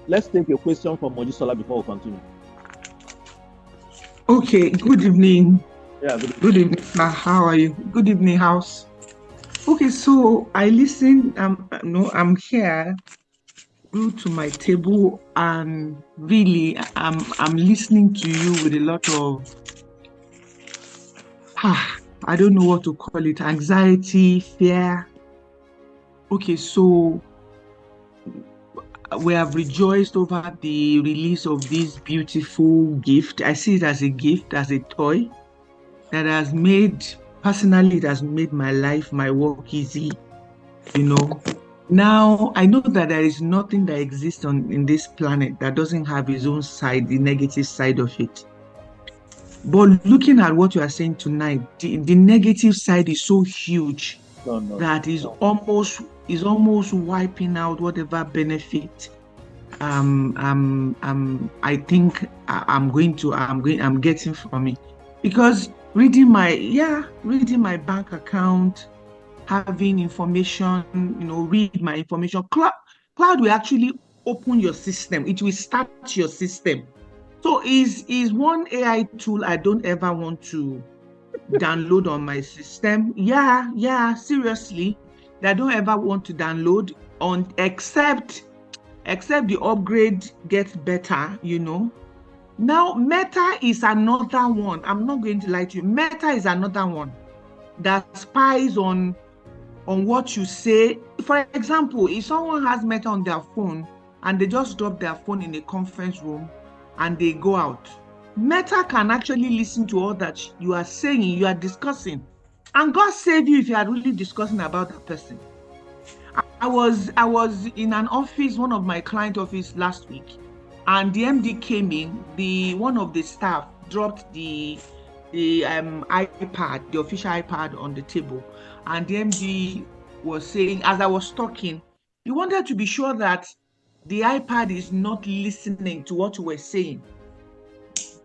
let's take a question from Mojisola before we continue. Okay, good evening. Yeah, good. Good evening, sir. How are you? Good evening, house. Okay, so I listen. No, I'm here, glued to my table, and really, I'm listening to you with a lot of I don't know what to call it, anxiety, fear. Okay, so we have rejoiced over the release of this beautiful gift. I see it as a gift, as a toy that has made, personally, it has made my life, my work easy, you know. Now, I know that there is nothing that exists in this planet that doesn't have its own side, the negative side of it. But looking at what you are saying tonight, the negative side is so huge No. that is almost wiping out whatever benefit I think I'm getting from it. Because reading my bank account, having information, read my information. Cloud will actually open your system. It will start your system. So is one AI tool I don't ever want to download on my system. Yeah, seriously. That I don't ever want to download on except the upgrade gets better. Now, Meta is another one. I'm not going to lie to you. Meta is another one that spies on what you say. For example, if someone has Meta on their phone and they just drop their phone in a conference room and they go out, Meta can actually listen to all that you are saying, you are discussing. And God save you if you are really discussing about that person. I was in an office, one of my client office last week, and the MD came in. One of the staff dropped the iPad, the official iPad on the table, and the MD was saying, as I was talking, he wanted to be sure that the iPad is not listening to what we were saying.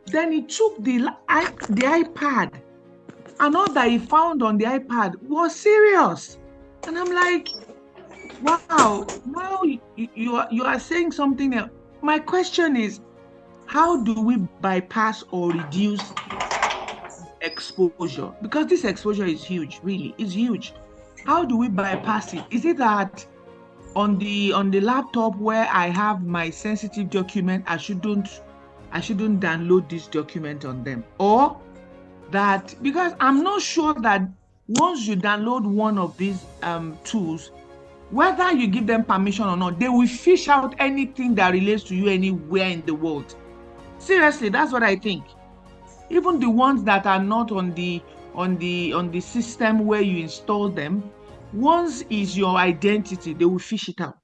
Then he took the iPad, and all that he found on the iPad was serious. And I'm like, wow, now you are saying something else. My question is, how do we bypass or reduce exposure? Because this exposure is huge, really, it's huge. How do we bypass it? Is it that on the laptop where I have my sensitive document, I shouldn't download this document on them? Or that, because I'm not sure that once you download one of these tools, whether you give them permission or not, they will fish out anything that relates to you anywhere in the world. Seriously, that's what I think. Even the ones that are not on the system where you install them, once is your identity, they will fish it out.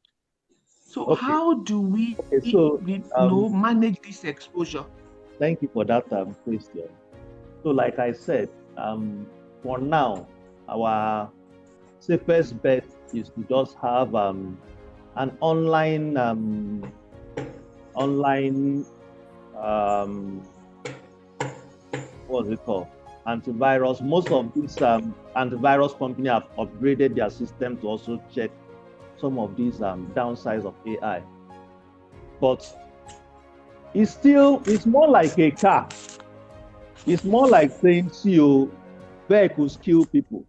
So Okay. how do we So manage this exposure? thank you for that question. So, like I said, for now, our safest bet is to just have an online what's it called, antivirus. Most of these antivirus companies have upgraded their system to also check some of these downsides of AI. But it's more like a car. It's more like saying, see, vehicles kill people,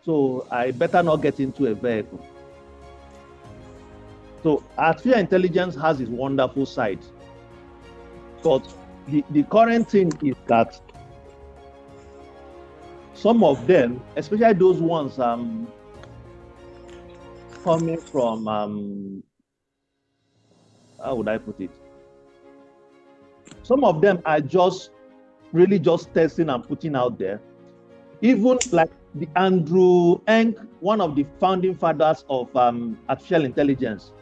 so I better not get into a vehicle. So artificial intelligence has its wonderful side, but the current thing is that some of them, especially those ones coming from how would I put it? Some of them are just really just testing and putting out there. Even like the Andrew Ng, one of the founding fathers of artificial intelligence,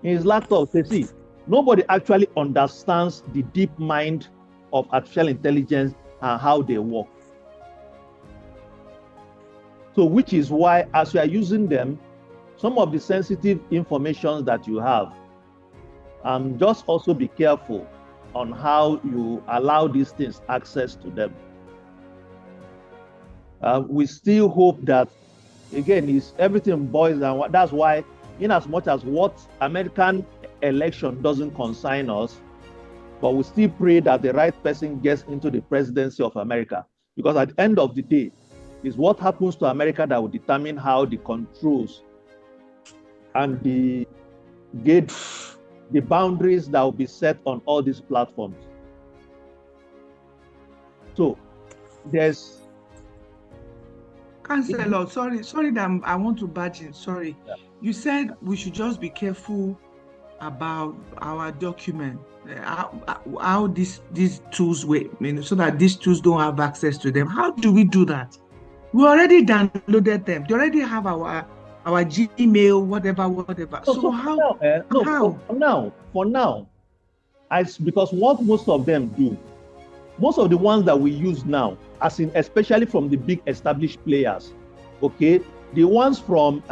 in his laptop says, see, nobody actually understands the deep mind of artificial intelligence and how they work. So which is why, as you are using them, some of the sensitive information that you have, just also be careful on how you allow these things access to them. We still hope that, again, everything boils down. That's why, in as much as what American election doesn't consign us, but we still pray that the right person gets into the presidency of America. Because at the end of the day, it's what happens to America that will determine how the controls and the boundaries that will be set on all these platforms. So there's Counselor, sorry that I want to barge in. Sorry. Yeah. You said we should just be careful about our document, how these tools work, so that these tools don't have access to them. How do we do that? We already downloaded them. They already have our Gmail, whatever. So how? For now, because what most of them do, most of the ones that we use now, as in especially from the big established players, okay, the ones from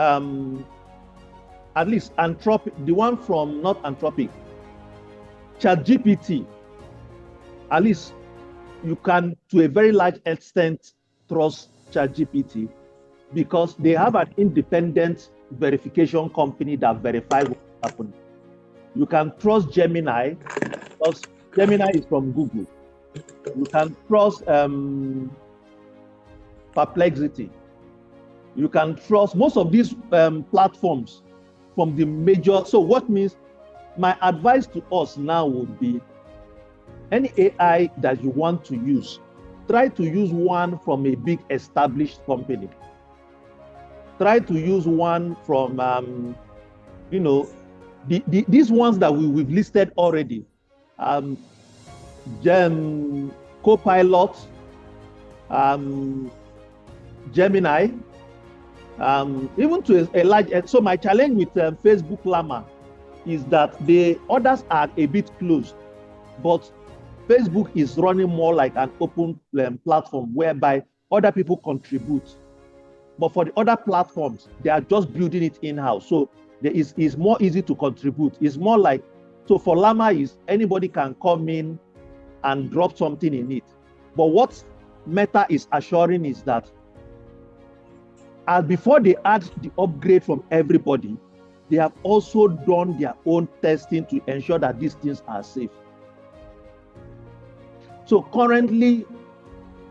at least Anthropic, the one from not Anthropic, ChatGPT, at least you can to a very large extent trust ChatGPT because they have an independent verification company that verifies what happened. You can trust Gemini because Gemini is from Google. You can trust Perplexity. You can trust most of these platforms from the major. So what means my advice to us now would be any AI that you want to use, try to use one from a big established company. Try to use one from, these ones that we've listed already. Copilot, Gemini, even to a large. So my challenge with Facebook Llama is that the others are a bit closed, but Facebook is running more like an open platform whereby other people contribute. But for the other platforms, they are just building it in-house. So it's more easy to contribute. It's more like, so for Llama is anybody can come in and drop something in it. But what Meta is assuring is that before they add the upgrade from everybody, they have also done their own testing to ensure that these things are safe. So currently,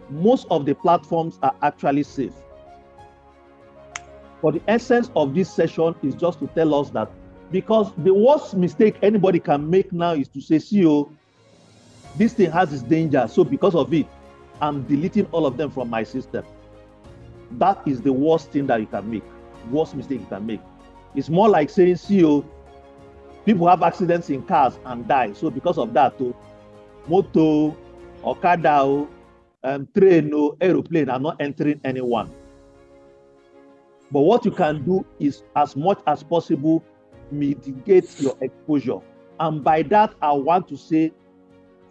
most of the platforms are actually safe. But the essence of this session is just to tell us that, because the worst mistake anybody can make now is to say, CEO, this thing has its danger, so because of it, I'm deleting all of them from my system. That is the worst thing that you can make, worst mistake you can make. It's more like saying, CEO, people have accidents in cars and die, so because of that, moto, okada, train, aeroplane are not entering anyone. But what you can do is, as much as possible, mitigate your exposure. And by that, I want to say,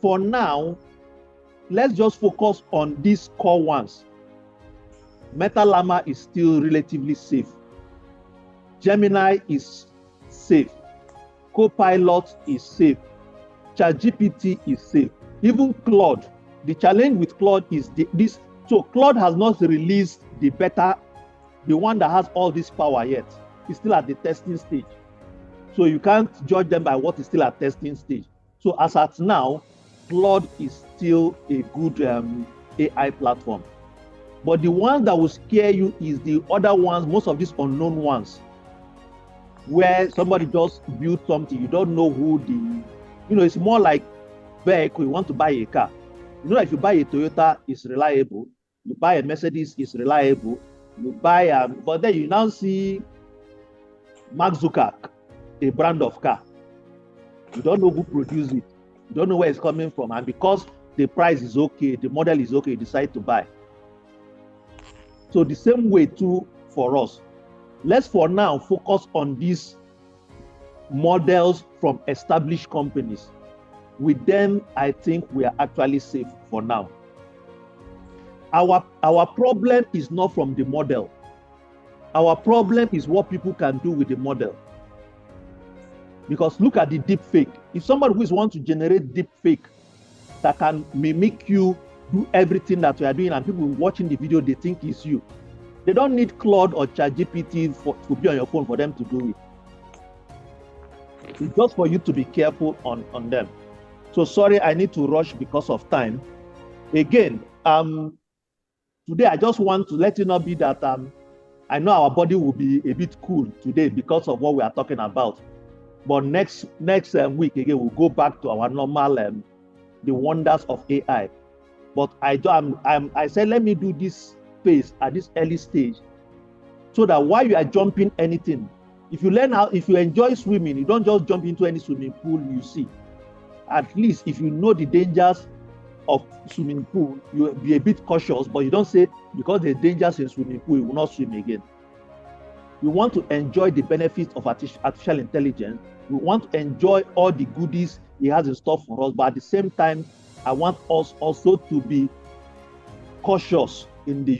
for now, let's just focus on these core ones. Meta Llama is still relatively safe. Gemini is safe. Copilot is safe. ChatGPT is safe. Even Claude. The challenge with Claude is this. So Claude has not released the beta, the one that has all this power yet. It's still at the testing stage. So you can't judge them by what is still at testing stage. So as at now, Claude is still a good AI platform. But the one that will scare you is the other ones, most of these unknown ones, where somebody just built something, you don't know who it's more like vehicle, you want to buy a car. You know, if you buy a Toyota, it's reliable. You buy a Mercedes, it's reliable. You buy but then you now see Mark Zuckerberg, a brand of car. You don't know who produced it. You don't know where it's coming from. And because the price is okay, the model is okay, you decide to buy. So the same way too for us. Let's for now focus on these models from established companies. With them, I think we are actually safe for now. Our problem is not from the model. Our problem is what people can do with the model. Because look at the deep fake. If somebody who wants to generate deep fake that can mimic you, do everything that you are doing, and people watching the video, they think it's you. They don't need Claude or ChatGPT to be on your phone for them to do it. It's just for you to be careful on them. So sorry, I need to rush because of time. Again, today I just want to let you know be that I know our body will be a bit cool today because of what we are talking about. But next week again, we'll go back to our normal the wonders of AI. But I said let me do this phase at this early stage, so that while you are jumping anything, if you enjoy swimming, you don't just jump into any swimming pool you see. At least if you know the dangers of swimming pool, you be a bit cautious, but you don't say because there's dangers in swimming pool, you will not swim again. We want to enjoy the benefits of artificial intelligence. We want to enjoy all the goodies it has in store for us, but at the same time, I want us also to be cautious in the